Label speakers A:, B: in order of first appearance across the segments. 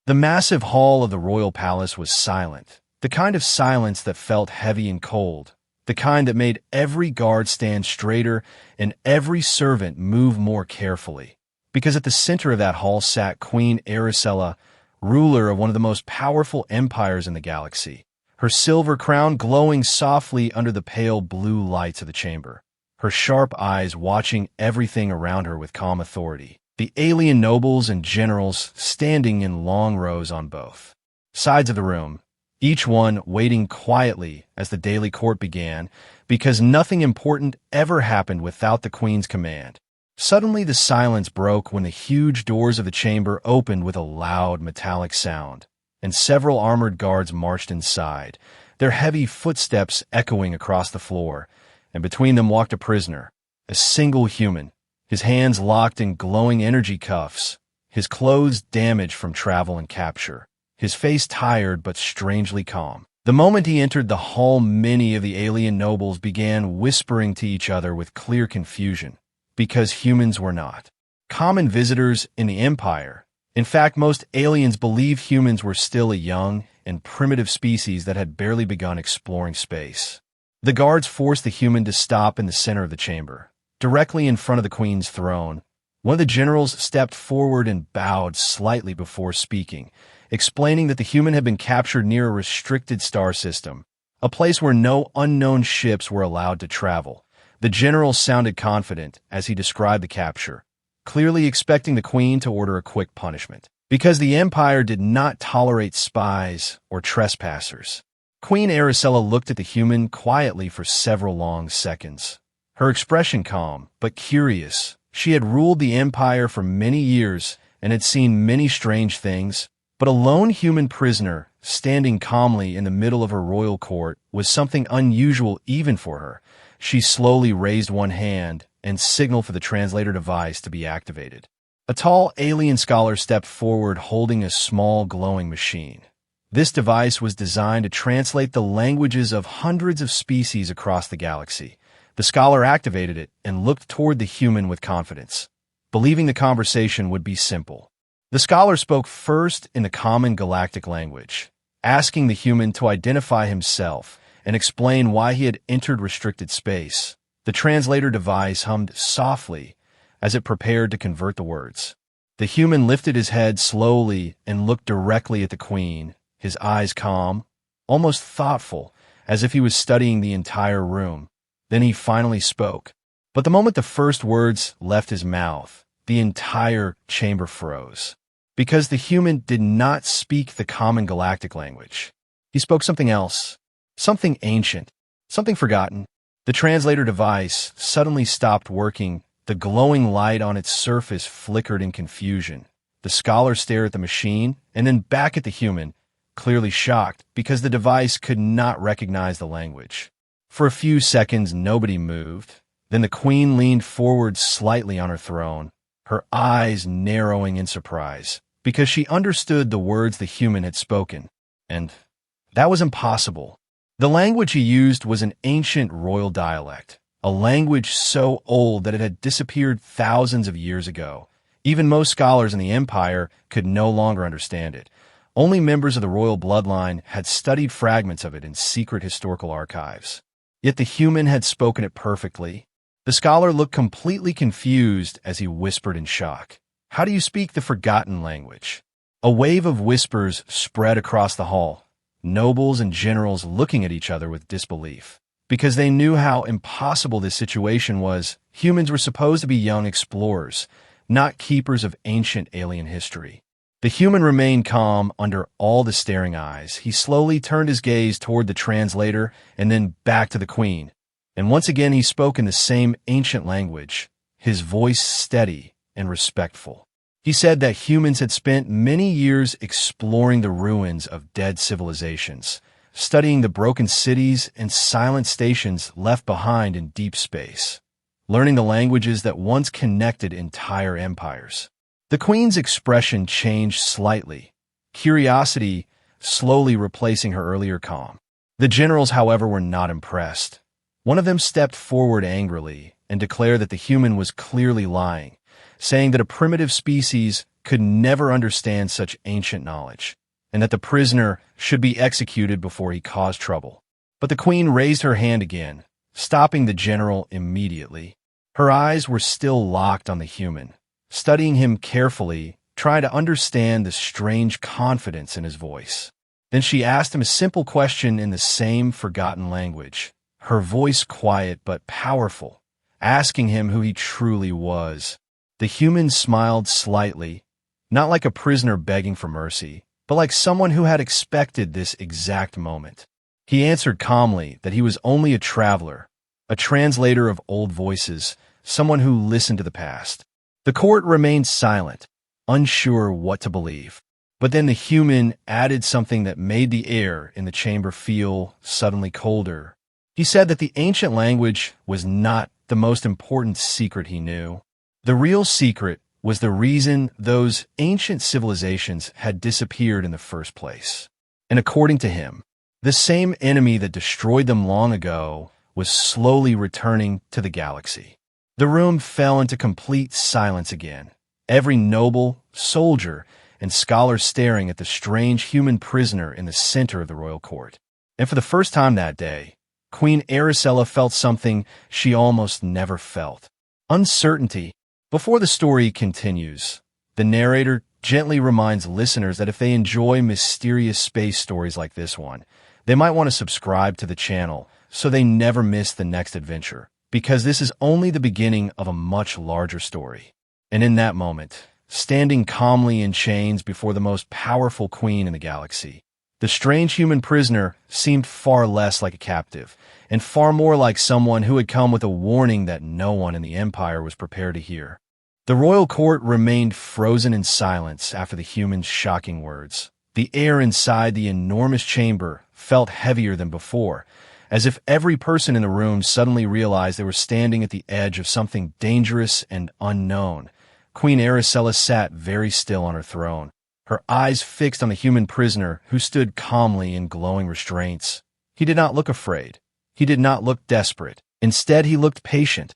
A: The massive hall of the royal palace was silent, the kind of silence that felt heavy and cold, the kind that made every guard stand straighter and every servant move more carefully. Because at the center of that hall sat Queen Aracela, ruler of one of the most powerful empires in the galaxy, her silver crown glowing softly under the pale blue lights of the chamber, her sharp eyes watching everything around her with calm authority. The alien nobles and generals standing in long rows on both sides of the room, each one waiting quietly as the daily court began, because nothing important ever happened without the queen's command. Suddenly the silence broke when the huge doors of the chamber opened with a loud metallic sound, and several armored guards marched inside, their heavy footsteps echoing across the floor, and between them walked a prisoner, a single human, his hands locked in glowing energy cuffs, his clothes damaged from travel and capture, his face tired but strangely calm. The moment he entered the hall, many of the alien nobles began whispering to each other with clear confusion, because humans were not common visitors in the Empire. In fact, most aliens believed humans were still a young and primitive species that had barely begun exploring space. The guards forced the human to stop in the center of the chamber, directly in front of the queen's throne. One of the generals stepped forward and bowed slightly before speaking, explaining that the human had been captured near a restricted star system, a place where no unknown ships were allowed to travel. The general sounded confident as he described the capture, clearly expecting the queen to order a quick punishment, because the Empire did not tolerate spies or trespassers. Queen Aracela looked at the human quietly for several long seconds, her expression calm but curious. She had ruled the Empire for many years and had seen many strange things, but a lone human prisoner standing calmly in the middle of her royal court was something unusual even for her. She slowly raised one hand and signaled for the translator device to be activated. A tall alien scholar stepped forward holding a small glowing machine. This device was designed to translate the languages of hundreds of species across the galaxy. The scholar activated it and looked toward the human with confidence, believing the conversation would be simple. The scholar spoke first in the common galactic language, asking the human to identify himself and explain why he had entered restricted space. The translator device hummed softly as it prepared to convert the words. The human lifted his head slowly and looked directly at the queen, his eyes calm, almost thoughtful, as if he was studying the entire room. Then he finally spoke. But the moment the first words left his mouth, the entire chamber froze, because the human did not speak the common galactic language. He spoke something else, something ancient, something forgotten. The translator device suddenly stopped working. The glowing light on its surface flickered in confusion. The scholar stared at the machine and then back at the human, clearly shocked because the device could not recognize the language. For a few seconds, nobody moved. Then the queen leaned forward slightly on her throne, her eyes narrowing in surprise, because she understood the words the human had spoken. And that was impossible. The language he used was an ancient royal dialect, a language so old that it had disappeared thousands of years ago. Even most scholars in the Empire could no longer understand it. Only members of the royal bloodline had studied fragments of it in secret historical archives. Yet the human had spoken it perfectly. The scholar looked completely confused as he whispered in shock. "How do you speak the forgotten language?" A wave of whispers spread across the hall, nobles and generals looking at each other with disbelief. Because they knew how impossible this situation was, humans were supposed to be young explorers, not keepers of ancient alien history. The human remained calm under all the staring eyes. He slowly turned his gaze toward the translator and then back to the queen. And once again he spoke in the same ancient language, his voice steady and respectful. He said that humans had spent many years exploring the ruins of dead civilizations, studying the broken cities and silent stations left behind in deep space, learning the languages that once connected entire empires. The queen's expression changed slightly, curiosity slowly replacing her earlier calm. The generals, however, were not impressed. One of them stepped forward angrily and declared that the human was clearly lying, saying that a primitive species could never understand such ancient knowledge, and that the prisoner should be executed before he caused trouble. But the queen raised her hand again, stopping the general immediately. Her eyes were still locked on the human, studying him carefully, trying to understand the strange confidence in his voice. Then she asked him a simple question in the same forgotten language, her voice quiet but powerful, asking him who he truly was. The human smiled slightly, not like a prisoner begging for mercy, but like someone who had expected this exact moment. He answered calmly that he was only a traveler, a translator of old voices, someone who listened to the past. The court remained silent, unsure what to believe. But then the human added something that made the air in the chamber feel suddenly colder. He said that the ancient language was not the most important secret he knew. The real secret was the reason those ancient civilizations had disappeared in the first place. And according to him, the same enemy that destroyed them long ago was slowly returning to the galaxy. The room fell into complete silence again. Every noble, soldier, and scholar staring at the strange human prisoner in the center of the royal court. And for the first time that day, Queen Aracella felt something she almost never felt: uncertainty. Before the story continues, the narrator gently reminds listeners that if they enjoy mysterious space stories like this one, they might want to subscribe to the channel so they never miss the next adventure, because this is only the beginning of a much larger story. And in that moment, standing calmly in chains before the most powerful queen in the galaxy, the strange human prisoner seemed far less like a captive, and far more like someone who had come with a warning that no one in the Empire was prepared to hear. The royal court remained frozen in silence after the human's shocking words. The air inside the enormous chamber felt heavier than before, as if every person in the room suddenly realized they were standing at the edge of something dangerous and unknown. Queen Aracella sat very still on her throne, her eyes fixed on the human prisoner who stood calmly in glowing restraints. He did not look afraid. He did not look desperate. Instead, he looked patient,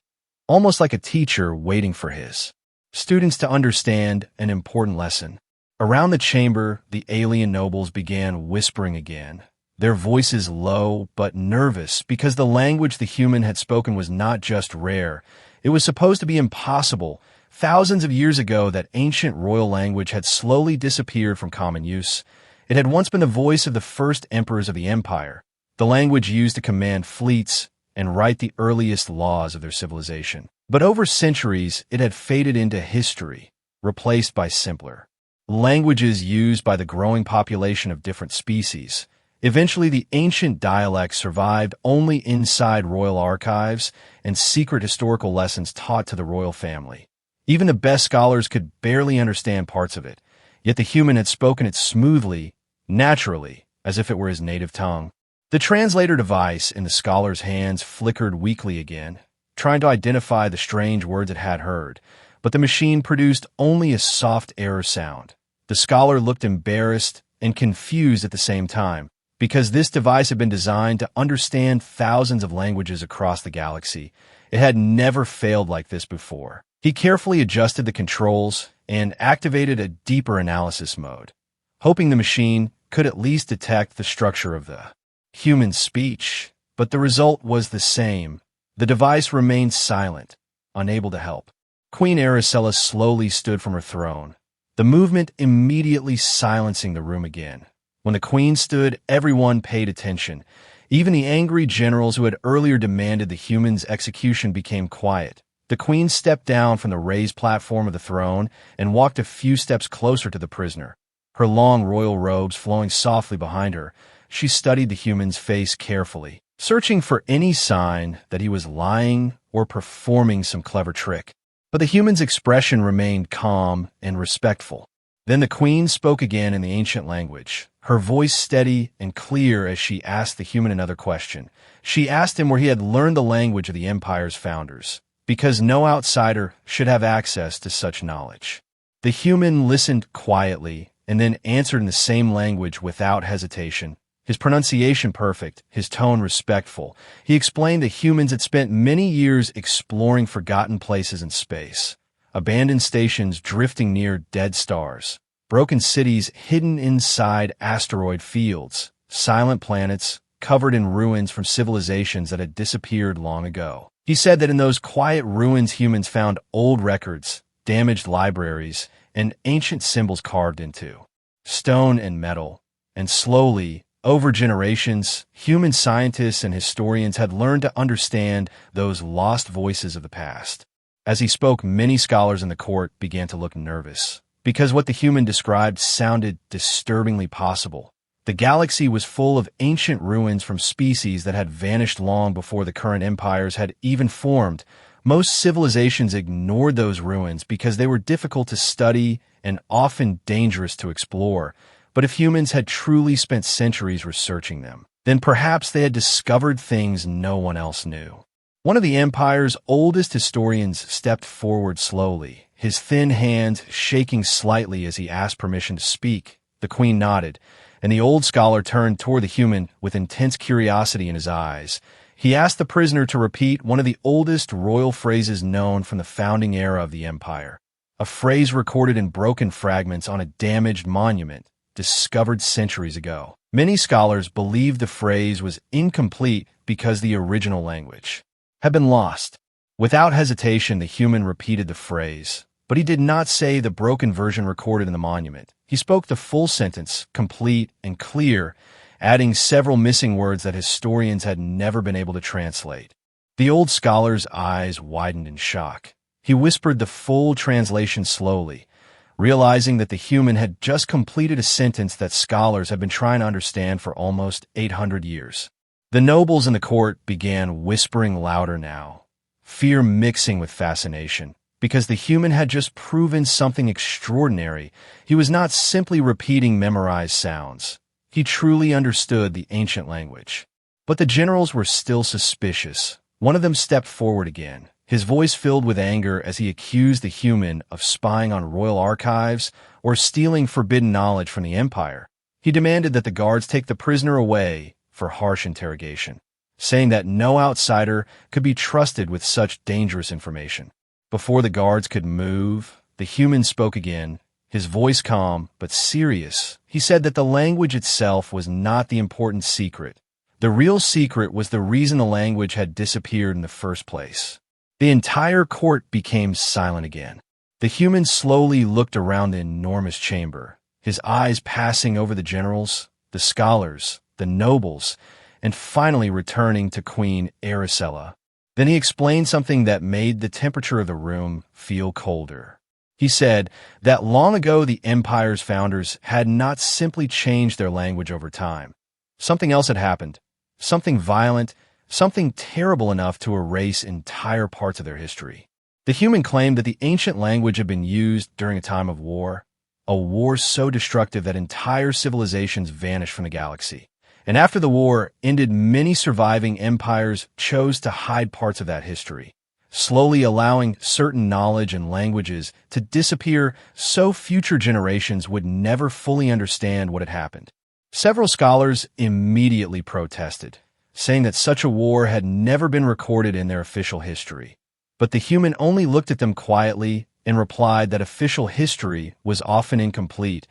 A: almost like a teacher waiting for his students to understand an important lesson. Around the chamber, the alien nobles began whispering again, their voices low but nervous, because the language the human had spoken was not just rare. It was supposed to be impossible. Thousands of years ago, that ancient royal language had slowly disappeared from common use. It had once been the voice of the first emperors of the empire, the language used to command fleets and write the earliest laws of their civilization. But over centuries, it had faded into history, replaced by simpler languages used by the growing population of different species. Eventually, the ancient dialect survived only inside royal archives and secret historical lessons taught to the royal family. Even the best scholars could barely understand parts of it, yet the human had spoken it smoothly, naturally, as if it were his native tongue. The translator device in the scholar's hands flickered weakly again, trying to identify the strange words it had heard, but the machine produced only a soft error sound. The scholar looked embarrassed and confused at the same time, because this device had been designed to understand thousands of languages across the galaxy. It had never failed like this before. He carefully adjusted the controls and activated a deeper analysis mode, hoping the machine could at least detect the structure of the human speech. But the result was the same. The device remained silent, unable to help. Queen Aracella slowly stood from her throne, the movement immediately silencing the room again. When the queen stood, everyone paid attention. Even the angry generals who had earlier demanded the human's execution became quiet. The queen stepped down from the raised platform of the throne and walked a few steps closer to the prisoner. Her long royal robes flowing softly behind her, she studied the human's face carefully, searching for any sign that he was lying or performing some clever trick. But the human's expression remained calm and respectful. Then the queen spoke again in the ancient language, her voice steady and clear as she asked the human another question. She asked him where he had learned the language of the empire's founders, because no outsider should have access to such knowledge. The human listened quietly and then answered in the same language without hesitation, his pronunciation perfect, his tone respectful. He explained that humans had spent many years exploring forgotten places in space, abandoned stations drifting near dead stars, broken cities hidden inside asteroid fields, silent planets covered in ruins from civilizations that had disappeared long ago. He said that in those quiet ruins humans found old records, damaged libraries, and ancient symbols carved into stone and metal. And slowly, over generations, human scientists and historians had learned to understand those lost voices of the past. As he spoke, many scholars in the court began to look nervous, because what the human described sounded disturbingly possible. The galaxy was full of ancient ruins from species that had vanished long before the current empires had even formed. Most civilizations ignored those ruins because they were difficult to study and often dangerous to explore. But if humans had truly spent centuries researching them, then perhaps they had discovered things no one else knew. One of the empire's oldest historians stepped forward slowly, his thin hand shaking slightly as he asked permission to speak. The queen nodded, and the old scholar turned toward the human with intense curiosity in his eyes. He asked the prisoner to repeat one of the oldest royal phrases known from the founding era of the empire, a phrase recorded in broken fragments on a damaged monument discovered centuries ago. Many scholars believe the phrase was incomplete because the original language had been lost. Without hesitation, the human repeated the phrase, but he did not say the broken version recorded in the monument. He spoke the full sentence, complete and clear, adding several missing words that historians had never been able to translate. The old scholar's eyes widened in shock. He whispered the full translation slowly, realizing that the human had just completed a sentence that scholars have been trying to understand for almost 800 years. The nobles in the court began whispering louder now, fear mixing with fascination, because the human had just proven something extraordinary. He was not simply repeating memorized sounds. He truly understood the ancient language. But the generals were still suspicious. One of them stepped forward again, his voice filled with anger as he accused the human of spying on royal archives or stealing forbidden knowledge from the empire. He demanded that the guards take the prisoner away for harsh interrogation, saying that no outsider could be trusted with such dangerous information. Before the guards could move, the human spoke again, his voice calm but serious. He said that the language itself was not the important secret. The real secret was the reason the language had disappeared in the first place. The entire court became silent again. The human slowly looked around the enormous chamber, his eyes passing over the generals, the scholars, the nobles, and finally returning to Queen Aracella. Then he explained something that made the temperature of the room feel colder. He said that long ago the empire's founders had not simply changed their language over time. Something else had happened, something violent, something terrible enough to erase entire parts of their history. The human claimed that the ancient language had been used during a time of war, a war so destructive that entire civilizations vanished from the galaxy. And after the war ended, many surviving empires chose to hide parts of that history, slowly allowing certain knowledge and languages to disappear so future generations would never fully understand what had happened. Several scholars immediately protested, saying that such a war had never been recorded in their official history. But the human only looked at them quietly and replied that official history was often incomplete,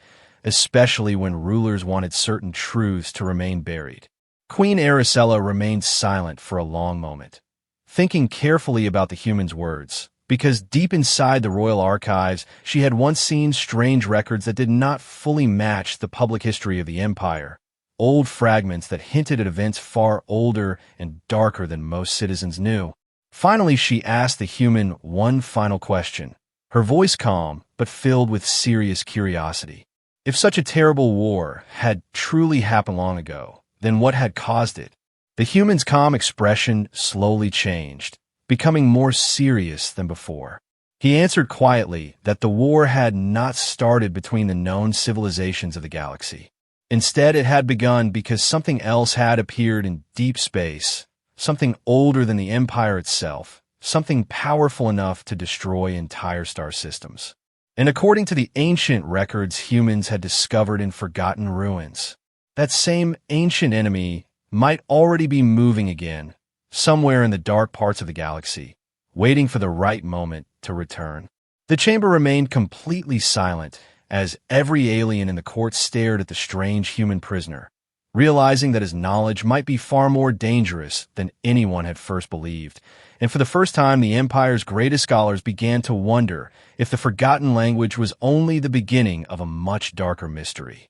A: especially when rulers wanted certain truths to remain buried. Queen Aracella remained silent for a long moment, thinking carefully about the human's words, because deep inside the royal archives she had once seen strange records that did not fully match the public history of the empire, old fragments that hinted at events far older and darker than most citizens knew. Finally, she asked the human one final question, her voice calm but filled with serious curiosity. If such a terrible war had truly happened long ago, then what had caused it? The human's calm expression slowly changed, becoming more serious than before. He answered quietly that the war had not started between the known civilizations of the galaxy. Instead, it had begun because something else had appeared in deep space, something older than the empire itself, something powerful enough to destroy entire star systems. And according to the ancient records humans had discovered in forgotten ruins, that same ancient enemy might already be moving again, somewhere in the dark parts of the galaxy, waiting for the right moment to return. The chamber remained completely silent as every alien in the court stared at the strange human prisoner, realizing that his knowledge might be far more dangerous than anyone had first believed. And for the first time, the Empire's greatest scholars began to wonder if the forgotten language was only the beginning of a much darker mystery.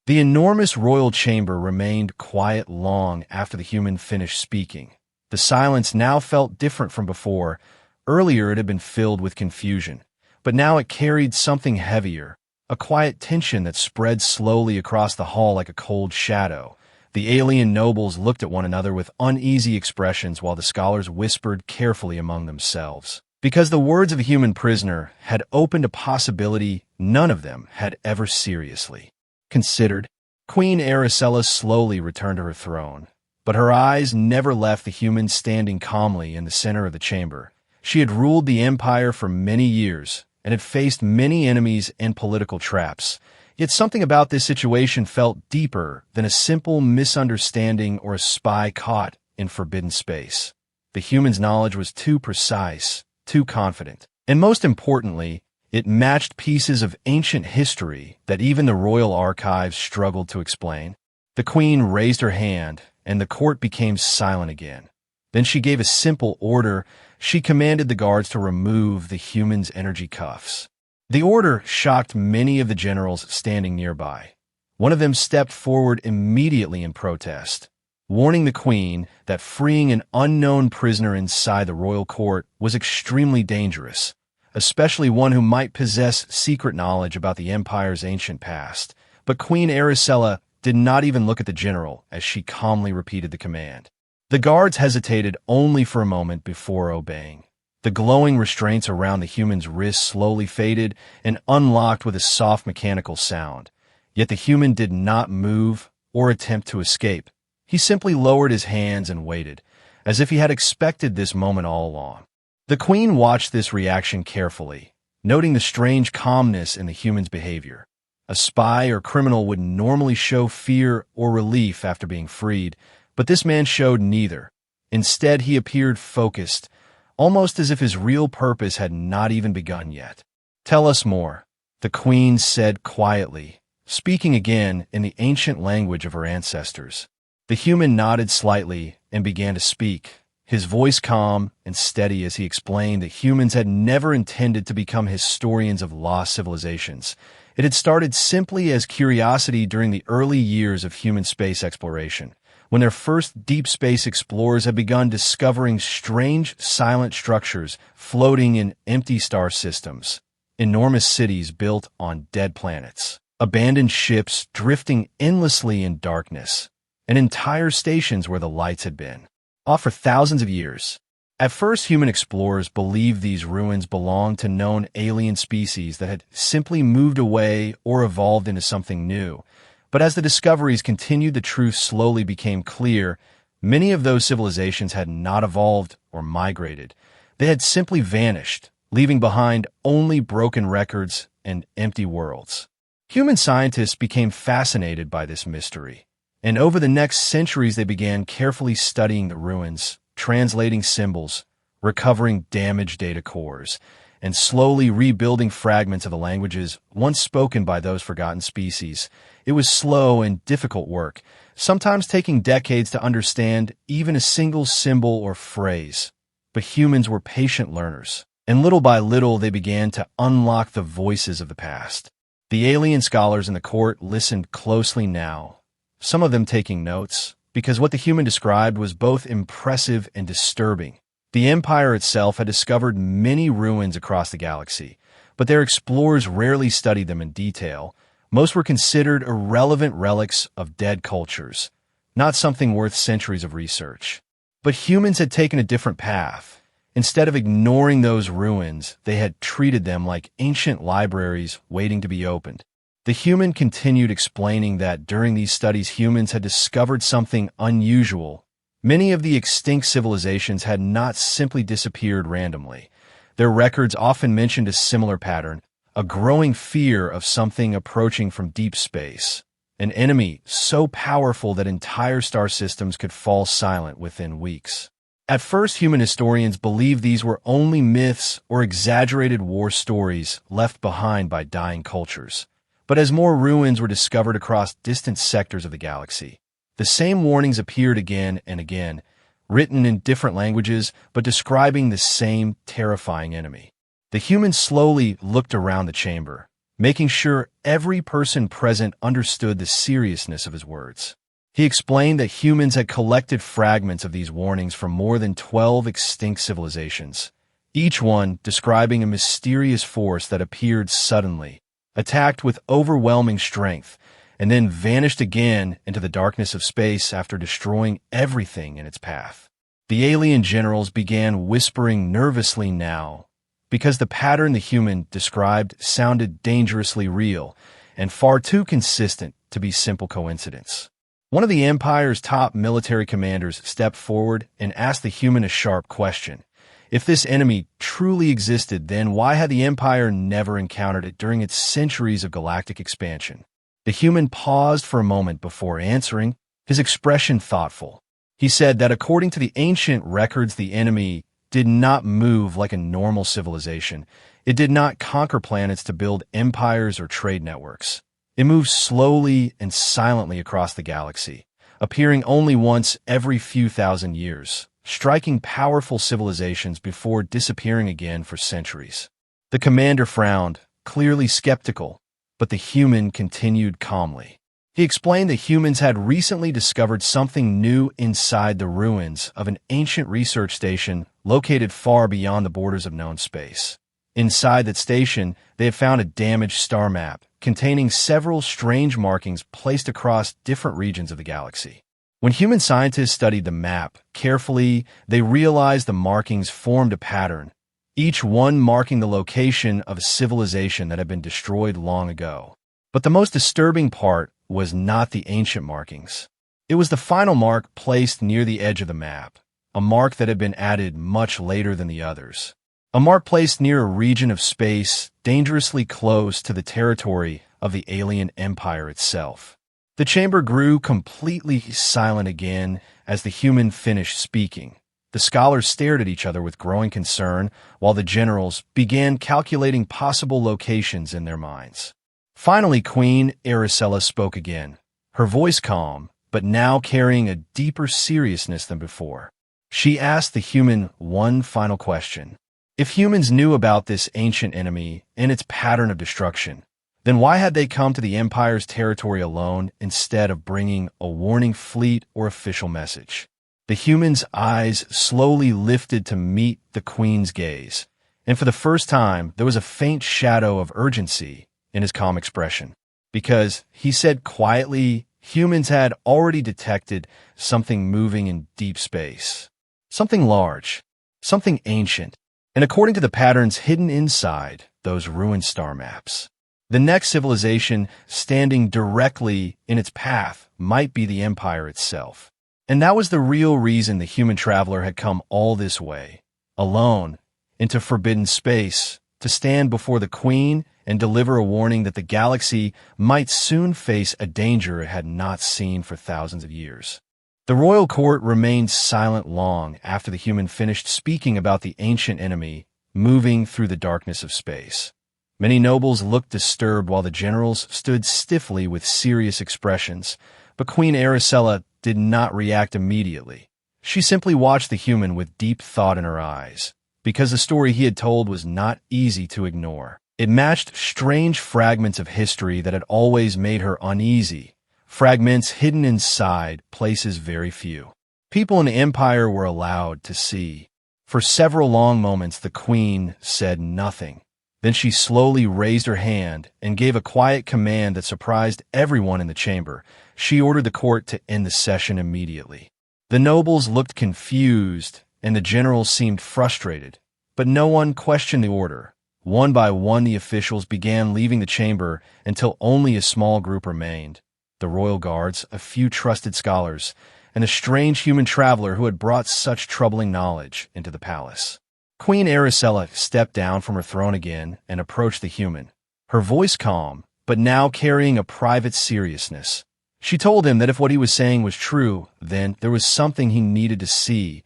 A: The enormous royal chamber remained quiet long after the human finished speaking. The silence now felt different from before. Earlier it had been filled with confusion, but now it carried something heavier, a quiet tension that spread slowly across the hall like a cold shadow. The alien nobles looked at one another with uneasy expressions while the scholars whispered carefully among themselves. Because the words of a human prisoner had opened a possibility none of them had ever seriously considered. Queen Aracella slowly returned to her throne, but her eyes never left the human standing calmly in the center of the chamber. She had ruled the empire for many years and had faced many enemies and political traps. Yet something about this situation felt deeper than a simple misunderstanding or a spy caught in forbidden space. The human's knowledge was too precise, too confident, and most importantly, it matched pieces of ancient history that even the royal archives struggled to explain. The queen raised her hand, and the court became silent again. Then she gave a simple order. She commanded the guards to remove the human's energy cuffs. The order shocked many of the generals standing nearby. One of them stepped forward immediately in protest, warning the queen that freeing an unknown prisoner inside the royal court was extremely dangerous, especially one who might possess secret knowledge about the empire's ancient past. But Queen Aracella did not even look at the general as she calmly repeated the command. The guards hesitated only for a moment before obeying. The glowing restraints around the human's wrists slowly faded and unlocked with a soft mechanical sound. Yet the human did not move or attempt to escape. He simply lowered his hands and waited, as if he had expected this moment all along. The queen watched this reaction carefully, noting the strange calmness in the human's behavior. A spy or criminal would normally show fear or relief after being freed, but this man showed neither. Instead, he appeared focused, almost as if his real purpose had not even begun yet. "Tell us more," the queen said quietly, speaking again in the ancient language of her ancestors. The human nodded slightly and began to speak, his voice calm and steady as he explained that humans had never intended to become historians of lost civilizations. It had started simply as curiosity during the early years of human space exploration, when their first deep space explorers had begun discovering strange, silent structures floating in empty star systems, enormous cities built on dead planets, abandoned ships drifting endlessly in darkness, and entire stations where the lights had been off for thousands of years. At first, human explorers believed these ruins belonged to known alien species that had simply moved away or evolved into something new. But as the discoveries continued, the truth slowly became clear. Many of those civilizations had not evolved or migrated. They had simply vanished, leaving behind only broken records and empty worlds. Human scientists became fascinated by this mystery, and over the next centuries they began carefully studying the ruins, translating symbols, recovering damaged data cores, and slowly rebuilding fragments of the languages once spoken by those forgotten species. It was slow and difficult work, sometimes taking decades to understand even a single symbol or phrase. But humans were patient learners, and little by little they began to unlock the voices of the past. The alien scholars in the court listened closely now, some of them taking notes, because what the human described was both impressive and disturbing. The Empire itself had discovered many ruins across the galaxy, but their explorers rarely studied them in detail. Most were considered irrelevant relics of dead cultures, not something worth centuries of research. But humans had taken a different path. Instead of ignoring those ruins, they had treated them like ancient libraries waiting to be opened. The human continued explaining that during these studies humans had discovered something unusual. Many of the extinct civilizations had not simply disappeared randomly. Their records often mentioned a similar pattern, a growing fear of something approaching from deep space, an enemy so powerful that entire star systems could fall silent within weeks. At first, human historians believed these were only myths or exaggerated war stories left behind by dying cultures. But as more ruins were discovered across distant sectors of the galaxy, the same warnings appeared again and again, written in different languages but describing the same terrifying enemy. The humans slowly looked around the chamber, making sure every person present understood the seriousness of his words. He explained that humans had collected fragments of these warnings from more than 12 extinct civilizations, each one describing a mysterious force that appeared suddenly, attacked with overwhelming strength, and then vanished again into the darkness of space after destroying everything in its path. The alien generals began whispering nervously now, because the pattern the human described sounded dangerously real and far too consistent to be simple coincidence. One of the Empire's top military commanders stepped forward and asked the human a sharp question. If this enemy truly existed, then why had the Empire never encountered it during its centuries of galactic expansion? The human paused for a moment before answering, his expression thoughtful. He said that according to the ancient records, the enemy did not move like a normal civilization. It did not conquer planets to build empires or trade networks. It moved slowly and silently across the galaxy, appearing only once every few thousand years, striking powerful civilizations before disappearing again for centuries. The commander frowned, clearly skeptical, but the human continued calmly. He explained that humans had recently discovered something new inside the ruins of an ancient research station located far beyond the borders of known space. Inside that station, they had found a damaged star map containing several strange markings placed across different regions of the galaxy. When human scientists studied the map carefully, they realized the markings formed a pattern, each one marking the location of a civilization that had been destroyed long ago. But the most disturbing part was not the ancient markings. It was the final mark placed near the edge of the map, a mark that had been added much later than the others. A mark placed near a region of space dangerously close to the territory of the alien empire itself. The chamber grew completely silent again as the human finished speaking. The scholars stared at each other with growing concern while the generals began calculating possible locations in their minds. Finally, Queen Aracella spoke again, her voice calm, but now carrying a deeper seriousness than before. She asked the human one final question. If humans knew about this ancient enemy and its pattern of destruction, then why had they come to the Empire's territory alone instead of bringing a warning fleet or official message? The human's eyes slowly lifted to meet the Queen's gaze, and for the first time there was a faint shadow of urgency in his calm expression, because he said quietly, humans had already detected something moving in deep space. Something large, something ancient, and according to the patterns hidden inside those ruined star maps. The next civilization standing directly in its path might be the Empire itself. And that was the real reason the human traveler had come all this way, alone, into forbidden space, to stand before the Queen and deliver a warning that the galaxy might soon face a danger it had not seen for thousands of years. The royal court remained silent long after the human finished speaking about the ancient enemy moving through the darkness of space. Many nobles looked disturbed while the generals stood stiffly with serious expressions, but Queen Aracella did not react immediately. She simply watched the human with deep thought in her eyes, because the story he had told was not easy to ignore. It matched strange fragments of history that had always made her uneasy, fragments hidden inside places very few. People in the Empire were allowed to see. For several long moments the Queen said nothing. Then she slowly raised her hand and gave a quiet command that surprised everyone in the chamber. She ordered the court to end the session immediately. The nobles looked confused and the generals seemed frustrated, but no one questioned the order. One by one the officials began leaving the chamber until only a small group remained. The royal guards, a few trusted scholars, and a strange human traveler who had brought such troubling knowledge into the palace. Queen Aracella stepped down from her throne again and approached the human, her voice calm, but now carrying a private seriousness. She told him that if what he was saying was true, then there was something he needed to see,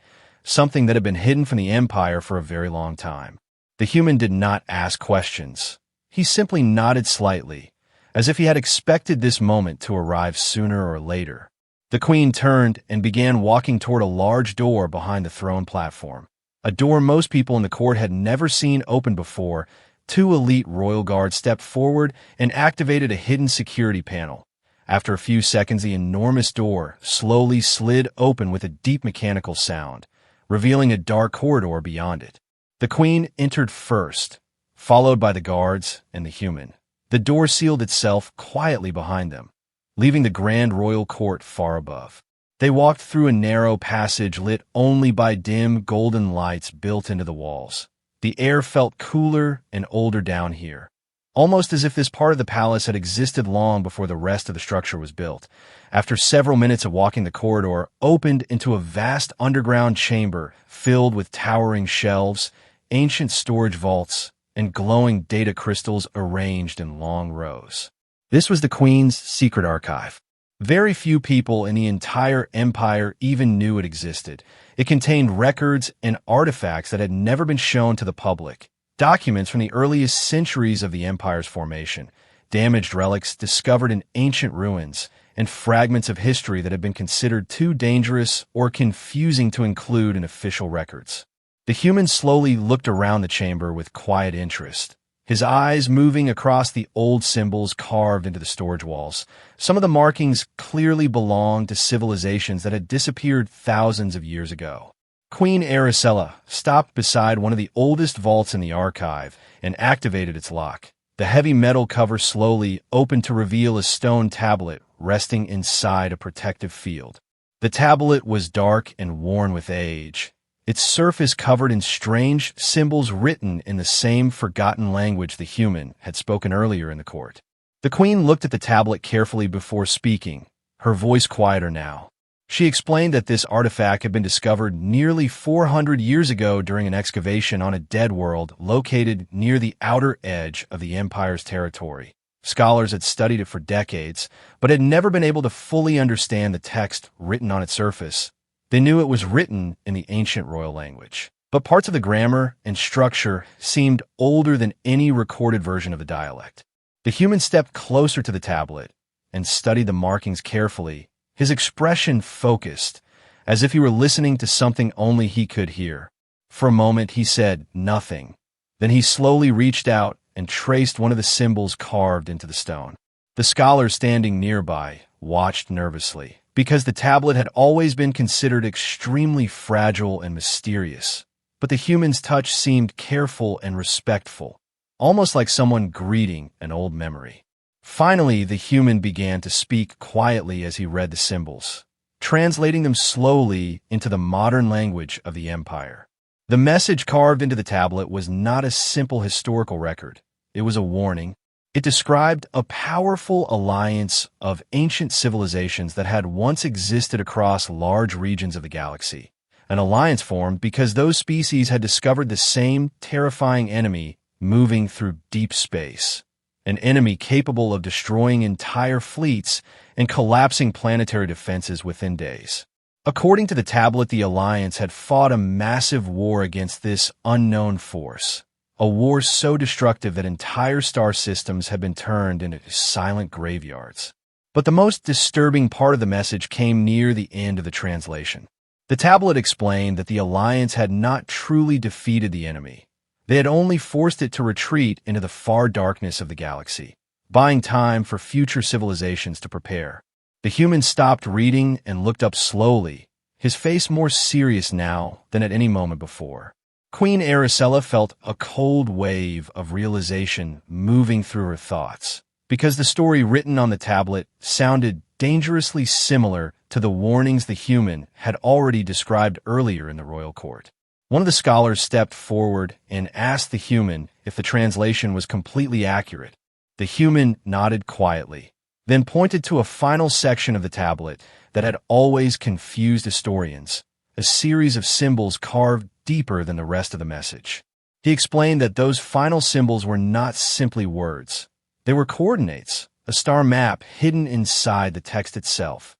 A: something that had been hidden from the Empire for a very long time. The human did not ask questions. He simply nodded slightly, as if he had expected this moment to arrive sooner or later. The queen turned and began walking toward a large door behind the throne platform. A door most people in the court had never seen open before. Two elite royal guards stepped forward and activated a hidden security panel. After a few seconds, the enormous door slowly slid open with a deep mechanical sound, revealing a dark corridor beyond it. The queen entered first, followed by the guards and the human. The door sealed itself quietly behind them, leaving the grand royal court far above. They walked through a narrow passage lit only by dim golden lights built into the walls. The air felt cooler and older down here, almost as if this part of the palace had existed long before the rest of the structure was built. After several minutes of walking, the corridor opened into a vast underground chamber filled with towering shelves, ancient storage vaults, and glowing data crystals arranged in long rows. This was the Queen's secret archive. Very few people in the entire empire even knew it existed. It contained records and artifacts that had never been shown to the public, documents from the earliest centuries of the empire's formation, damaged relics discovered in ancient ruins, and fragments of history that had been considered too dangerous or confusing to include in official records. The human slowly looked around the chamber with quiet interest, his eyes moving across the old symbols carved into the storage walls. Some of the markings clearly belonged to civilizations that had disappeared thousands of years ago. Queen Aracella stopped beside one of the oldest vaults in the archive and activated its lock. The heavy metal cover slowly opened to reveal a stone tablet resting inside a protective field. The tablet was dark and worn with age, its surface covered in strange symbols written in the same forgotten language the human had spoken earlier in the court. The queen looked at the tablet carefully before speaking, her voice quieter now. She explained that this artifact had been discovered nearly 400 years ago during an excavation on a dead world located near the outer edge of the Empire's territory. Scholars had studied it for decades, but had never been able to fully understand the text written on its surface. They knew it was written in the ancient royal language, but parts of the grammar and structure seemed older than any recorded version of the dialect. The human stepped closer to the tablet and studied the markings carefully, his expression focused, as if he were listening to something only he could hear. For a moment he said nothing. Then he slowly reached out and traced one of the symbols carved into the stone. The scholars standing nearby watched nervously, because the tablet had always been considered extremely fragile and mysterious. But the human's touch seemed careful and respectful, almost like someone greeting an old memory. Finally, the human began to speak quietly as he read the symbols, translating them slowly into the modern language of the empire. The message carved into the tablet was not a simple historical record. It was a warning. It described a powerful alliance of ancient civilizations that had once existed across large regions of the galaxy. An alliance formed because those species had discovered the same terrifying enemy moving through deep space. An enemy capable of destroying entire fleets and collapsing planetary defenses within days. According to the tablet, the Alliance had fought a massive war against this unknown force. A war so destructive that entire star systems had been turned into silent graveyards. But the most disturbing part of the message came near the end of the translation. The tablet explained that the Alliance had not truly defeated the enemy. They had only forced it to retreat into the far darkness of the galaxy, buying time for future civilizations to prepare. The human stopped reading and looked up slowly, his face more serious now than at any moment before. Queen Aracella felt a cold wave of realization moving through her thoughts, because the story written on the tablet sounded dangerously similar to the warnings the human had already described earlier in the royal court. One of the scholars stepped forward and asked the human if the translation was completely accurate. The human nodded quietly, then pointed to a final section of the tablet that had always confused historians, a series of symbols carved deeper than the rest of the message. He explained that those final symbols were not simply words. They were coordinates, a star map hidden inside the text itself.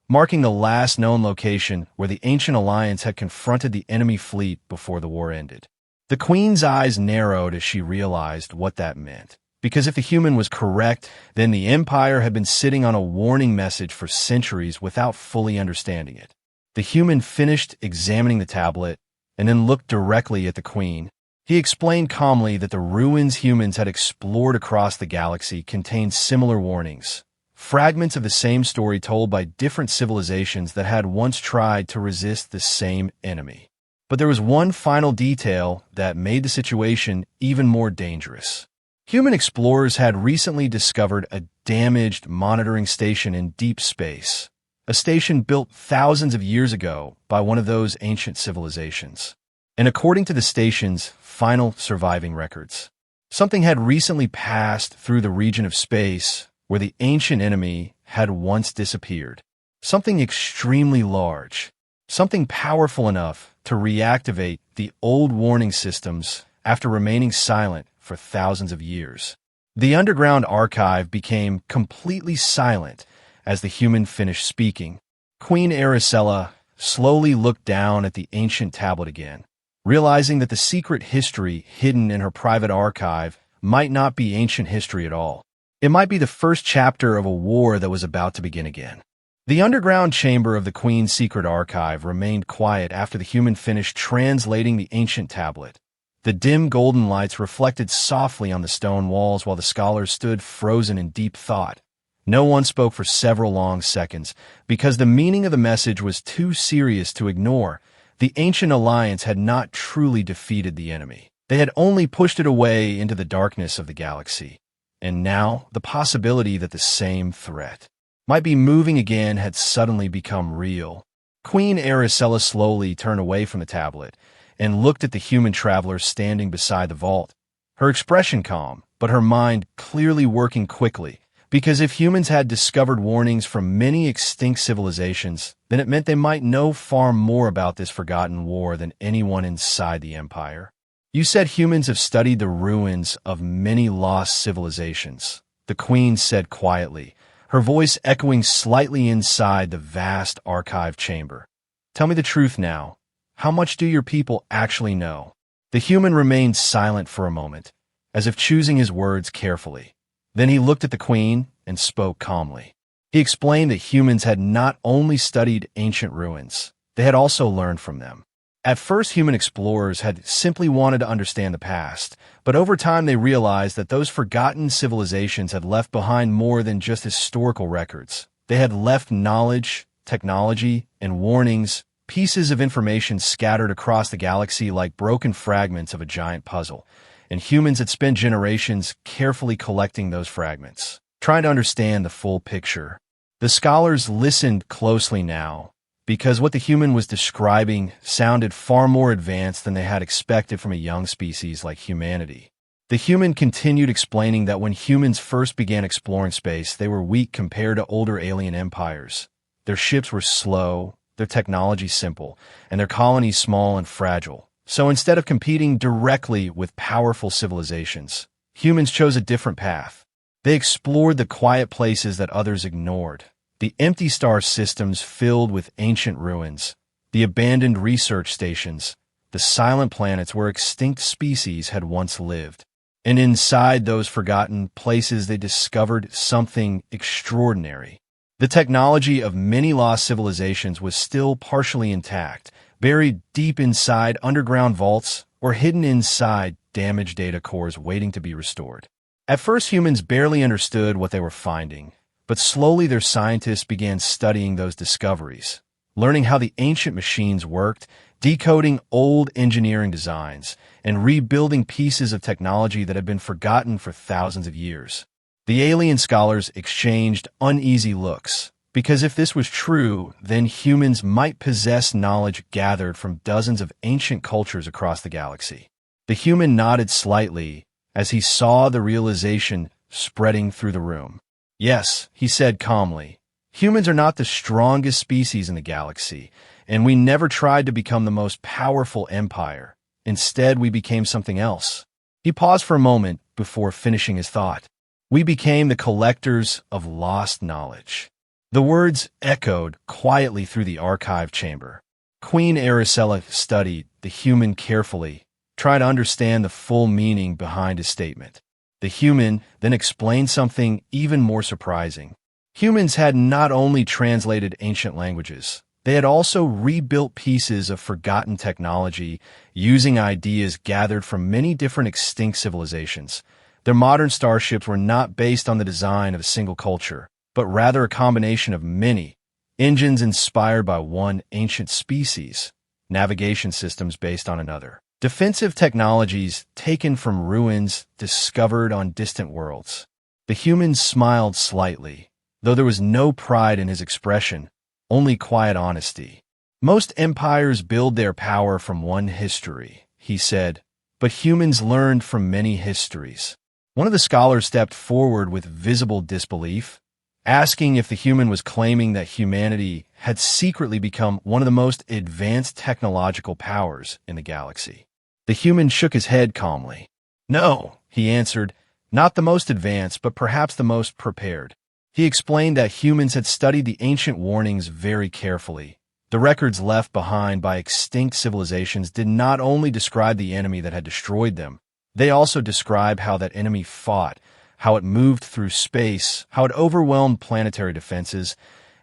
A: marking the last known location where the Ancient Alliance had confronted the enemy fleet before the war ended. The Queen's eyes narrowed as she realized what that meant. Because if the human was correct, then the Empire had been sitting on a warning message for centuries without fully understanding it. The human finished examining the tablet and then looked directly at the Queen. He explained calmly that the ruins humans had explored across the galaxy contained similar warnings, fragments of the same story told by different civilizations that had once tried to resist the same enemy. But there was one final detail that made the situation even more dangerous. Human explorers had recently discovered a damaged monitoring station in deep space, a station built thousands of years ago by one of those ancient civilizations. And according to the station's final surviving records, something had recently passed through the region of space where the ancient enemy had once disappeared. Something extremely large, something powerful enough to reactivate the old warning systems after remaining silent for thousands of years. The underground archive became completely silent as the human finished speaking. Queen Aracella slowly looked down at the ancient tablet again, realizing that the secret history hidden in her private archive might not be ancient history at all. It might be the first chapter of a war that was about to begin again. The underground chamber of the Queen's secret archive remained quiet after the human finished translating the ancient tablet. The dim golden lights reflected softly on the stone walls while the scholars stood frozen in deep thought. No one spoke for several long seconds, because the meaning of the message was too serious to ignore. The Ancient Alliance had not truly defeated the enemy. They had only pushed it away into the darkness of the galaxy. And now, the possibility that the same threat might be moving again had suddenly become real. Queen Aracella slowly turned away from the tablet and looked at the human traveler standing beside the vault. Her expression calm, but her mind clearly working quickly. Because if humans had discovered warnings from many extinct civilizations, then it meant they might know far more about this forgotten war than anyone inside the Empire. You said humans have studied the ruins of many lost civilizations, the Queen said quietly, her voice echoing slightly inside the vast archive chamber. Tell me the truth now. How much do your people actually know? The human remained silent for a moment, as if choosing his words carefully. Then he looked at the Queen and spoke calmly. He explained that humans had not only studied ancient ruins, they had also learned from them. At first, human explorers had simply wanted to understand the past, but over time they realized that those forgotten civilizations had left behind more than just historical records. They had left knowledge, technology, and warnings, pieces of information scattered across the galaxy like broken fragments of a giant puzzle. And humans had spent generations carefully collecting those fragments, trying to understand the full picture. The scholars listened closely now, because what the human was describing sounded far more advanced than they had expected from a young species like humanity. The human continued explaining that when humans first began exploring space, they were weak compared to older alien empires. Their ships were slow, their technology simple, and their colonies small and fragile. So instead of competing directly with powerful civilizations, humans chose a different path. They explored the quiet places that others ignored, the empty star systems filled with ancient ruins, the abandoned research stations, the silent planets where extinct species had once lived. And inside those forgotten places they discovered something extraordinary. The technology of many lost civilizations was still partially intact, buried deep inside underground vaults or hidden inside damaged data cores waiting to be restored. At first, humans barely understood what they were finding, but slowly their scientists began studying those discoveries, learning how the ancient machines worked, decoding old engineering designs, and rebuilding pieces of technology that had been forgotten for thousands of years. The alien scholars exchanged uneasy looks, because if this was true, then humans might possess knowledge gathered from dozens of ancient cultures across the galaxy. The human nodded slightly as he saw the realization spreading through the room. Yes, he said calmly, humans are not the strongest species in the galaxy, and we never tried to become the most powerful empire. Instead, we became something else. He paused for a moment before finishing his thought. We became the collectors of lost knowledge. The words echoed quietly through the archive chamber. Queen Aracella studied the human carefully, trying to understand the full meaning behind his statement. The human then explained something even more surprising. Humans had not only translated ancient languages, they had also rebuilt pieces of forgotten technology using ideas gathered from many different extinct civilizations. Their modern starships were not based on the design of a single culture, but rather a combination of many, engines inspired by one ancient species, navigation systems based on another, defensive technologies taken from ruins discovered on distant worlds. The human smiled slightly, though there was no pride in his expression, only quiet honesty. Most empires build their power from one history, he said, but humans learned from many histories. One of the scholars stepped forward with visible disbelief, asking if the human was claiming that humanity had secretly become one of the most advanced technological powers in the galaxy. The human shook his head calmly. No, he answered, not the most advanced, but perhaps the most prepared. He explained that humans had studied the ancient warnings very carefully. The records left behind by extinct civilizations did not only describe the enemy that had destroyed them, they also describe how that enemy fought, how it moved through space, how it overwhelmed planetary defenses,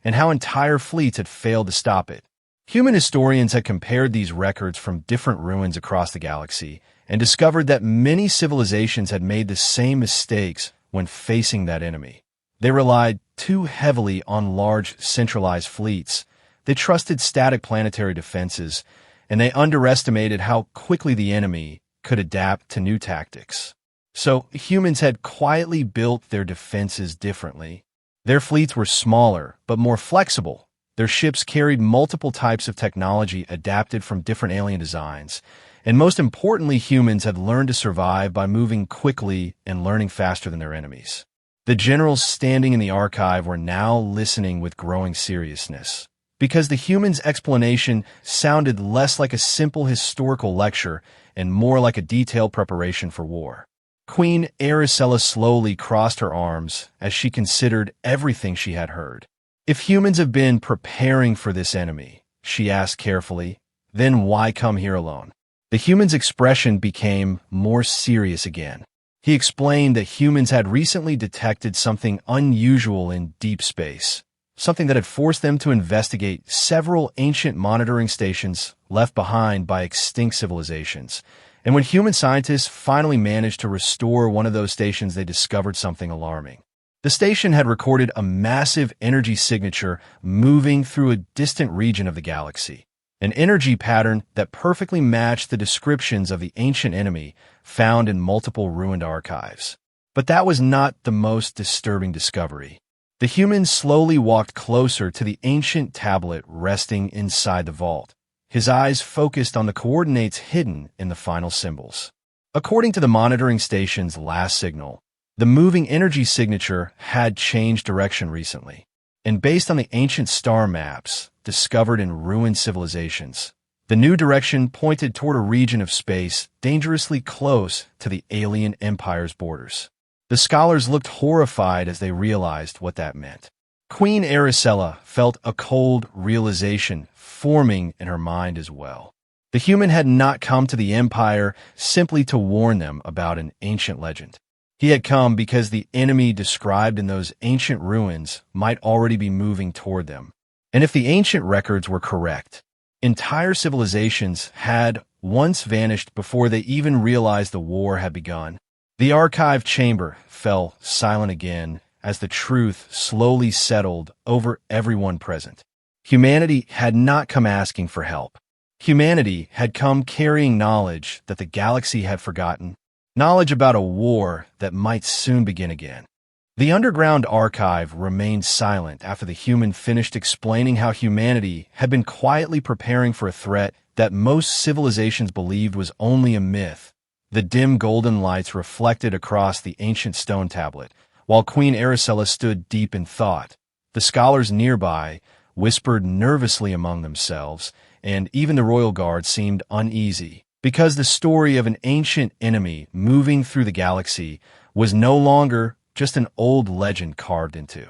A: and how entire fleets had failed to stop it. Human historians had compared these records from different ruins across the galaxy and discovered that many civilizations had made the same mistakes when facing that enemy. They relied too heavily on large centralized fleets, they trusted static planetary defenses, and they underestimated how quickly the enemy could adapt to new tactics. So humans had quietly built their defenses differently. Their fleets were smaller, but more flexible. Their ships carried multiple types of technology adapted from different alien designs. And most importantly, humans had learned to survive by moving quickly and learning faster than their enemies. The generals standing in the archive were now listening with growing seriousness, because the human's explanation sounded less like a simple historical lecture and more like a detailed preparation for war. Queen Aracella slowly crossed her arms as she considered everything she had heard. If humans have been preparing for this enemy, she asked carefully, then why come here alone? The human's expression became more serious again. He explained that humans had recently detected something unusual in deep space, something that had forced them to investigate several ancient monitoring stations left behind by extinct civilizations. And when human scientists finally managed to restore one of those stations, they discovered something alarming. The station had recorded a massive energy signature moving through a distant region of the galaxy, an energy pattern that perfectly matched the descriptions of the ancient enemy found in multiple ruined archives. But that was not the most disturbing discovery. The human slowly walked closer to the ancient tablet resting inside the vault, his eyes focused on the coordinates hidden in the final symbols. According to the monitoring station's last signal, the moving energy signature had changed direction recently, and based on the ancient star maps discovered in ruined civilizations, the new direction pointed toward a region of space dangerously close to the alien empire's borders. The scholars looked horrified as they realized what that meant. Queen Aracella felt a cold realization forming in her mind as well. The human had not come to the empire simply to warn them about an ancient legend. He had come because the enemy described in those ancient ruins might already be moving toward them. And if the ancient records were correct, entire civilizations had once vanished before they even realized the war had begun. The archive chamber fell silent again as the truth slowly settled over everyone present. Humanity had not come asking for help. Humanity had come carrying knowledge that the galaxy had forgotten, knowledge about a war that might soon begin again. The underground archive remained silent after the human finished explaining how humanity had been quietly preparing for a threat that most civilizations believed was only a myth. The dim golden lights reflected across the ancient stone tablet, while Queen Aracella stood deep in thought. The scholars nearby whispered nervously among themselves, and even the royal guard seemed uneasy, because the story of an ancient enemy moving through the galaxy was no longer just an old legend carved into.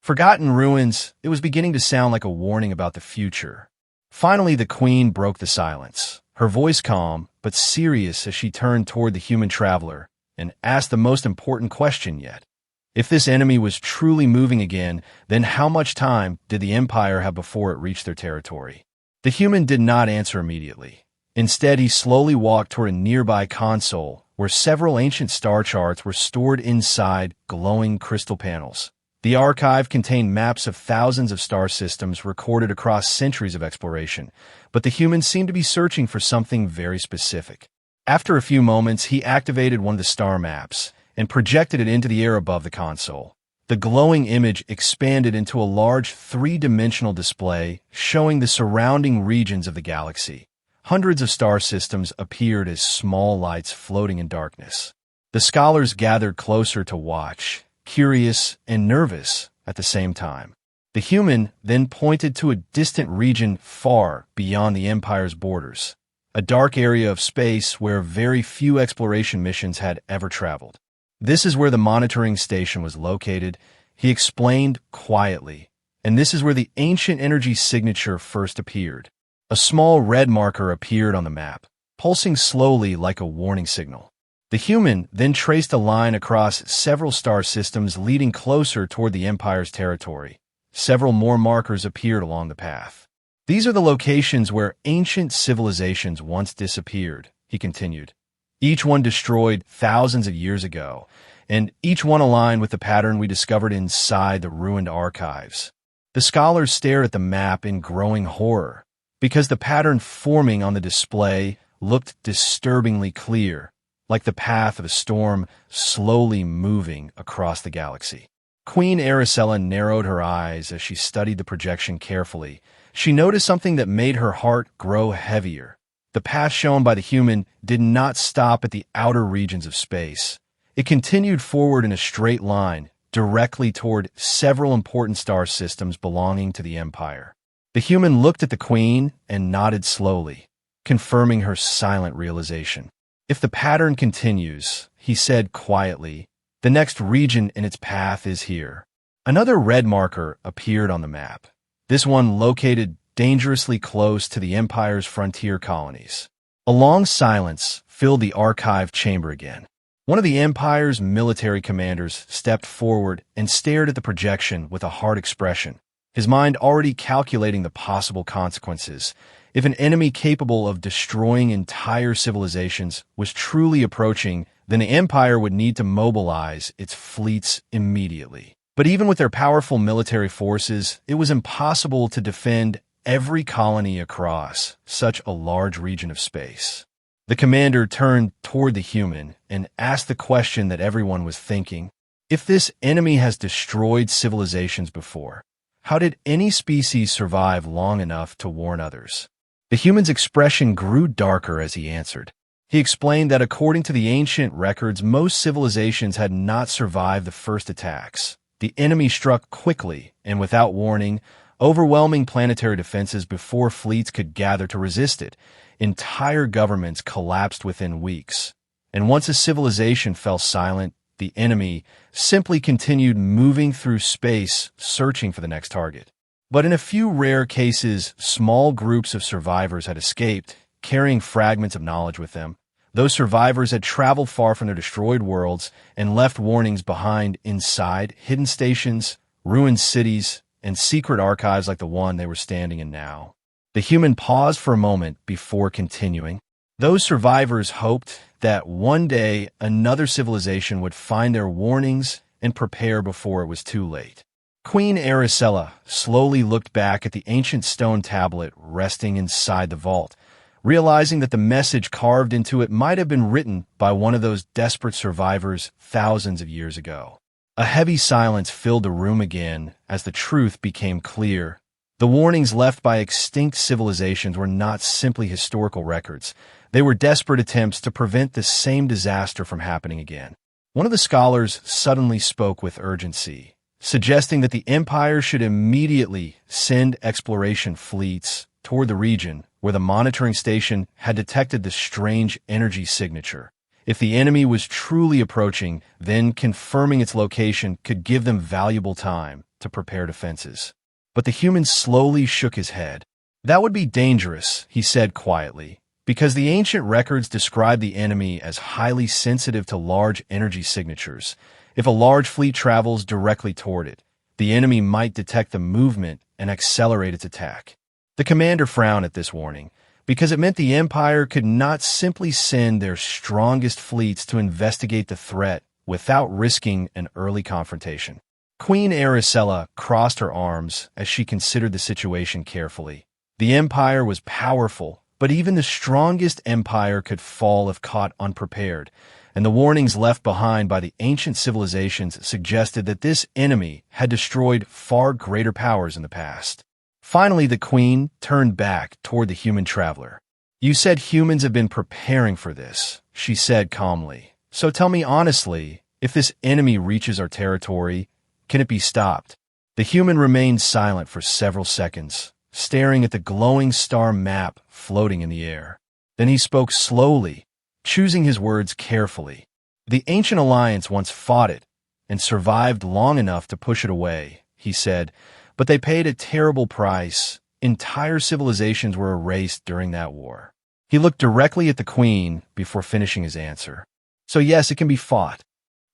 A: Forgotten ruins, it was beginning to sound like a warning about the future. Finally, the queen broke the silence, her voice calm but serious as she turned toward the human traveler and asked the most important question yet. If this enemy was truly moving again, then how much time did the Empire have before it reached their territory? The human did not answer immediately. Instead, he slowly walked toward a nearby console where several ancient star charts were stored inside glowing crystal panels. The archive contained maps of thousands of star systems recorded across centuries of exploration, but the human seemed to be searching for something very specific. After a few moments, he activated one of the star maps and projected it into the air above the console. The glowing image expanded into a large three-dimensional display showing the surrounding regions of the galaxy. Hundreds of star systems appeared as small lights floating in darkness. The scholars gathered closer to watch, curious and nervous at the same time. The human then pointed to a distant region far beyond the Empire's borders, a dark area of space where very few exploration missions had ever traveled. This is where the monitoring station was located, he explained quietly, and this is where the ancient energy signature first appeared. A small red marker appeared on the map, pulsing slowly like a warning signal. The human then traced a line across several star systems leading closer toward the Empire's territory. Several more markers appeared along the path. These are the locations where ancient civilizations once disappeared, he continued. Each one destroyed thousands of years ago, and each one aligned with the pattern we discovered inside the ruined archives. The scholars stared at the map in growing horror, because the pattern forming on the display looked disturbingly clear, like the path of a storm slowly moving across the galaxy. Queen Aracella narrowed her eyes as she studied the projection carefully. She noticed something that made her heart grow heavier. The path shown by the human did not stop at the outer regions of space. It continued forward in a straight line, directly toward several important star systems belonging to the Empire. The human looked at the queen and nodded slowly, confirming her silent realization. If the pattern continues, he said quietly, the next region in its path is here. Another red marker appeared on the map, this one located dangerously close to the Empire's frontier colonies. A long silence filled the archive chamber again. One of the Empire's military commanders stepped forward and stared at the projection with a hard expression, his mind already calculating the possible consequences. If an enemy capable of destroying entire civilizations was truly approaching, then the Empire would need to mobilize its fleets immediately. But even with their powerful military forces, it was impossible to defend every colony across such a large region of space. The commander turned toward the human and asked the question that everyone was thinking. If this enemy has destroyed civilizations before, how did any species survive long enough to warn others? The human's expression grew darker as he answered. He explained that according to the ancient records, most civilizations had not survived the first attacks. The enemy struck quickly and without warning, overwhelming planetary defenses before fleets could gather to resist it. Entire governments collapsed within weeks. And once a civilization fell silent, the enemy simply continued moving through space, searching for the next target. But in a few rare cases, small groups of survivors had escaped, carrying fragments of knowledge with them. Those survivors had traveled far from their destroyed worlds and left warnings behind inside hidden stations, ruined cities, and secret archives like the one they were standing in now. The human paused for a moment before continuing. Those survivors hoped that one day another civilization would find their warnings and prepare before it was too late. Queen Aracella slowly looked back at the ancient stone tablet resting inside the vault, realizing that the message carved into it might have been written by one of those desperate survivors thousands of years ago. A heavy silence filled the room again as the truth became clear. The warnings left by extinct civilizations were not simply historical records. They were desperate attempts to prevent the same disaster from happening again. One of the scholars suddenly spoke with urgency, suggesting that the Empire should immediately send exploration fleets toward the region where the monitoring station had detected the strange energy signature. If the enemy was truly approaching, then confirming its location could give them valuable time. to prepare defenses. But the human slowly shook his head. That would be dangerous, he said quietly, because the ancient records describe the enemy as highly sensitive to large energy signatures. If a large fleet travels directly toward it, the enemy might detect the movement and accelerate its attack. The commander frowned at this warning, because it meant the Empire could not simply send their strongest fleets to investigate the threat without risking an early confrontation. Queen Aracella crossed her arms as she considered the situation carefully. The Empire was powerful, but even the strongest empire could fall if caught unprepared, and the warnings left behind by the ancient civilizations suggested that this enemy had destroyed far greater powers in the past. Finally, the queen turned back toward the human traveler. You said humans have been preparing for this, she said calmly. So tell me honestly, if this enemy reaches our territory, can it be stopped? The human remained silent for several seconds, staring at the glowing star map floating in the air. Then he spoke slowly, choosing his words carefully. The ancient alliance once fought it and survived long enough to push it away, he said, but they paid a terrible price. Entire civilizations were erased during that war. He looked directly at the queen before finishing his answer. So yes, it can be fought,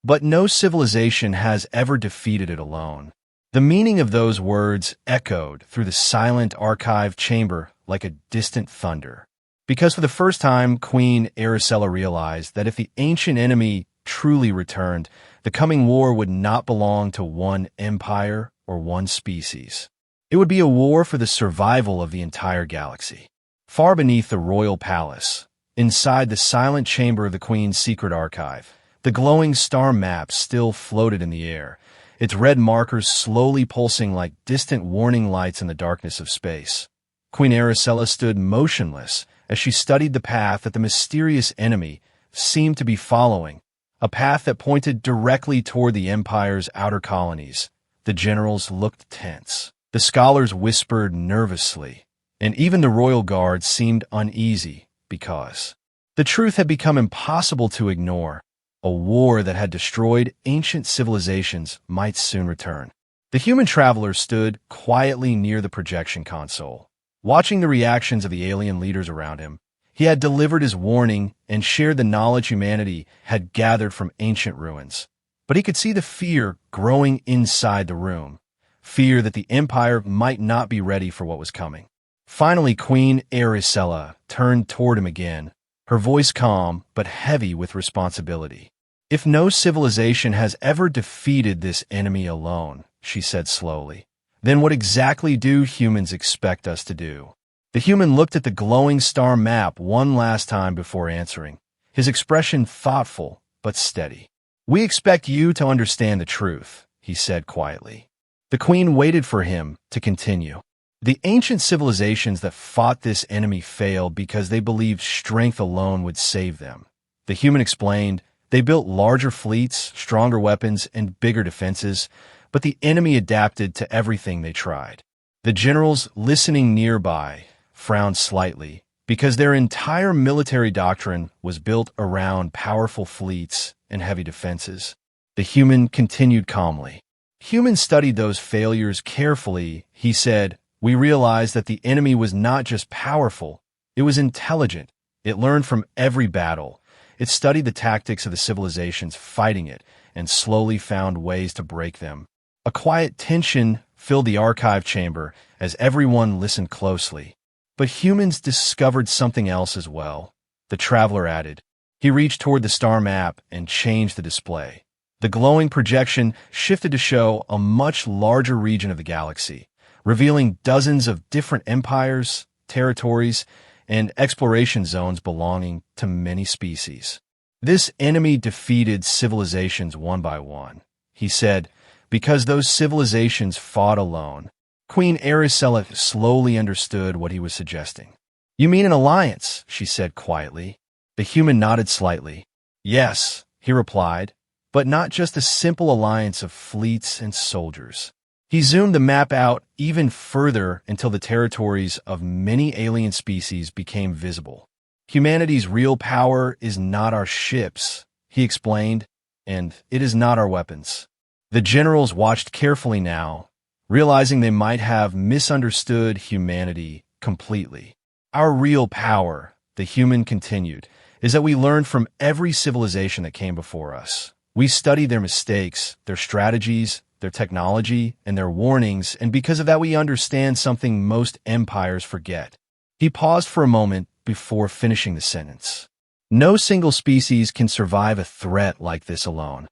A: but no civilization has ever defeated it alone. The meaning of those words echoed through the silent archive chamber like a distant thunder. Because for the first time, Queen Aracella realized that if the ancient enemy truly returned, the coming war would not belong to one empire or one species. It would be a war for the survival of the entire galaxy. Far beneath the royal palace, inside the silent chamber of the Queen's secret archive, the glowing star map still floated in the air, its red markers slowly pulsing like distant warning lights in the darkness of space. Queen Aracella stood motionless as she studied the path that the mysterious enemy seemed to be following, a path that pointed directly toward the Empire's outer colonies. The generals looked tense. The scholars whispered nervously, and even the royal guard seemed uneasy because the truth had become impossible to ignore. A war that had destroyed ancient civilizations might soon return. The human traveler stood quietly near the projection console, watching the reactions of the alien leaders around him. He had delivered his warning and shared the knowledge humanity had gathered from ancient ruins. But he could see the fear growing inside the room, fear that the Empire might not be ready for what was coming. Finally, Queen Aracella turned toward him again, her voice calm but heavy with responsibility. If no civilization has ever defeated this enemy alone, she said slowly, then what exactly do humans expect us to do? The human looked at the glowing star map one last time before answering, his expression thoughtful but steady. We expect you to understand the truth, he said quietly. The queen waited for him to continue. The ancient civilizations that fought this enemy failed because they believed strength alone would save them. The human explained, they built larger fleets, stronger weapons, and bigger defenses, but the enemy adapted to everything they tried. The generals listening nearby frowned slightly because their entire military doctrine was built around powerful fleets and heavy defenses. The human continued calmly. Humans studied those failures carefully, he said. We realized that the enemy was not just powerful, it was intelligent. It learned from every battle. It studied the tactics of the civilizations fighting it and slowly found ways to break them. A quiet tension filled the archive chamber as everyone listened closely. But humans discovered something else as well, the traveler added. He reached toward the star map and changed the display. The glowing projection shifted to show a much larger region of the galaxy, revealing dozens of different empires, territories, and exploration zones belonging to many species. This enemy defeated civilizations one by one, he said, because those civilizations fought alone. Queen Aracella slowly understood what he was suggesting. You mean an alliance, she said quietly. The human nodded slightly. Yes, he replied, but not just a simple alliance of fleets and soldiers. He zoomed the map out even further until the territories of many alien species became visible. Humanity's real power is not our ships, he explained, and it is not our weapons. The generals watched carefully now, realizing they might have misunderstood humanity completely. Our real power, the human continued, is that we learn from every civilization that came before us. We study their mistakes, their strategies, their technology, and their warnings, and because of that we understand something most empires forget. He paused for a moment before finishing the sentence. No single species can survive a threat like this alone.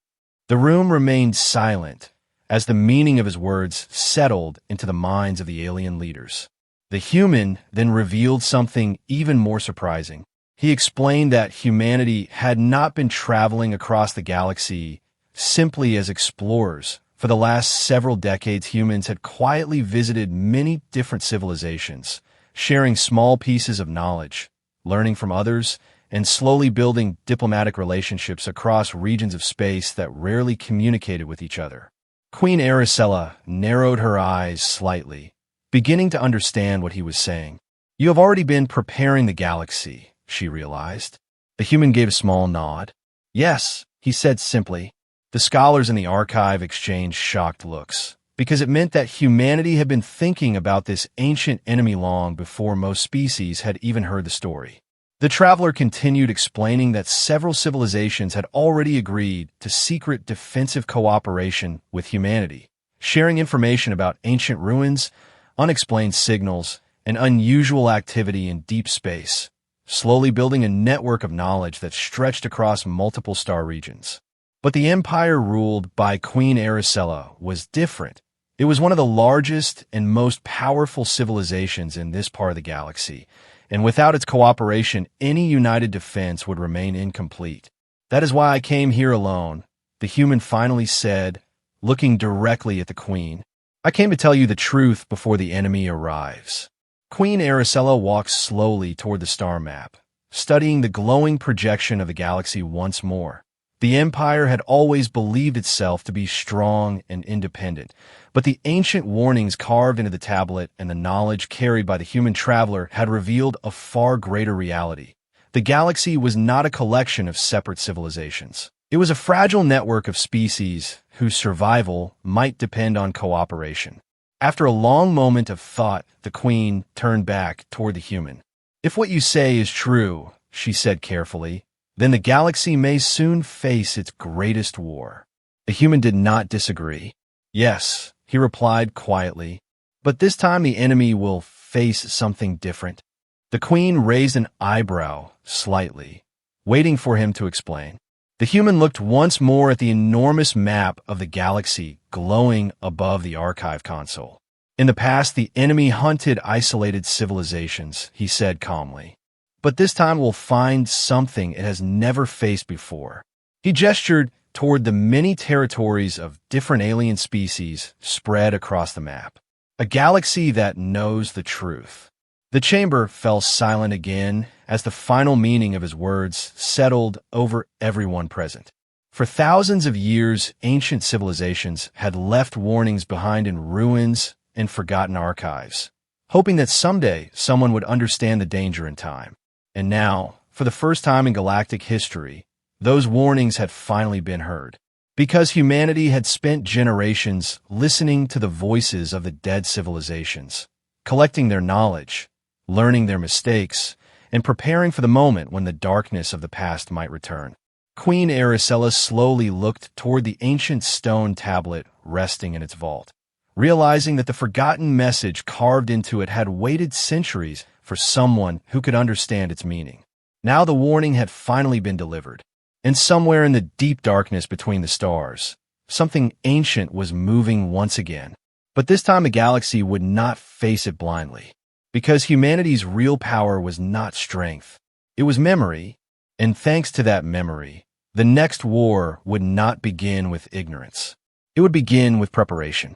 A: The room remained silent as the meaning of his words settled into the minds of the alien leaders. The human then revealed something even more surprising. He explained that humanity had not been traveling across the galaxy simply as explorers. For the last several decades, humans had quietly visited many different civilizations, sharing small pieces of knowledge, learning from others, and slowly building diplomatic relationships across regions of space that rarely communicated with each other. Queen Aracella narrowed her eyes slightly, beginning to understand what he was saying. "You have already been preparing the galaxy," she realized. The human gave a small nod. "Yes," he said simply. The scholars in the archive exchanged shocked looks, because it meant that humanity had been thinking about this ancient enemy long before most species had even heard the story. The traveler continued explaining that several civilizations had already agreed to secret defensive cooperation with humanity, sharing information about ancient ruins, unexplained signals, and unusual activity in deep space, slowly building a network of knowledge that stretched across multiple star regions. But the empire ruled by Queen Aracella was different. It was one of the largest and most powerful civilizations in this part of the galaxy, and without its cooperation, any united defense would remain incomplete. "That is why I came here alone," the human finally said, looking directly at the queen. "I came to tell you the truth before the enemy arrives." Queen Aracella walked slowly toward the star map, studying the glowing projection of the galaxy once more. The empire had always believed itself to be strong and independent, but the ancient warnings carved into the tablet and the knowledge carried by the human traveler had revealed a far greater reality. The galaxy was not a collection of separate civilizations. It was a fragile network of species whose survival might depend on cooperation. After a long moment of thought, the queen turned back toward the human. "If what you say is true," she said carefully, "then the galaxy may soon face its greatest war." The human did not disagree. "Yes," he replied quietly, "but this time the enemy will face something different." The queen raised an eyebrow slightly, waiting for him to explain. The human looked once more at the enormous map of the galaxy glowing above the archive console. "In the past, the enemy hunted isolated civilizations," he said calmly. "But this time we'll find something it has never faced before." He gestured toward the many territories of different alien species spread across the map. "A galaxy that knows the truth." The chamber fell silent again as the final meaning of his words settled over everyone present. For thousands of years, ancient civilizations had left warnings behind in ruins and forgotten archives, hoping that someday someone would understand the danger in time. And now, for the first time in galactic history, those warnings had finally been heard. Because humanity had spent generations listening to the voices of the dead civilizations, collecting their knowledge, learning their mistakes, and preparing for the moment when the darkness of the past might return. Queen Aracella slowly looked toward the ancient stone tablet resting in its vault, realizing that the forgotten message carved into it had waited centuries for someone who could understand its meaning. Now the warning had finally been delivered, and somewhere in the deep darkness between the stars, something ancient was moving once again. But this time the galaxy would not face it blindly, because humanity's real power was not strength. It was memory, and thanks to that memory, the next war would not begin with ignorance. It would begin with preparation.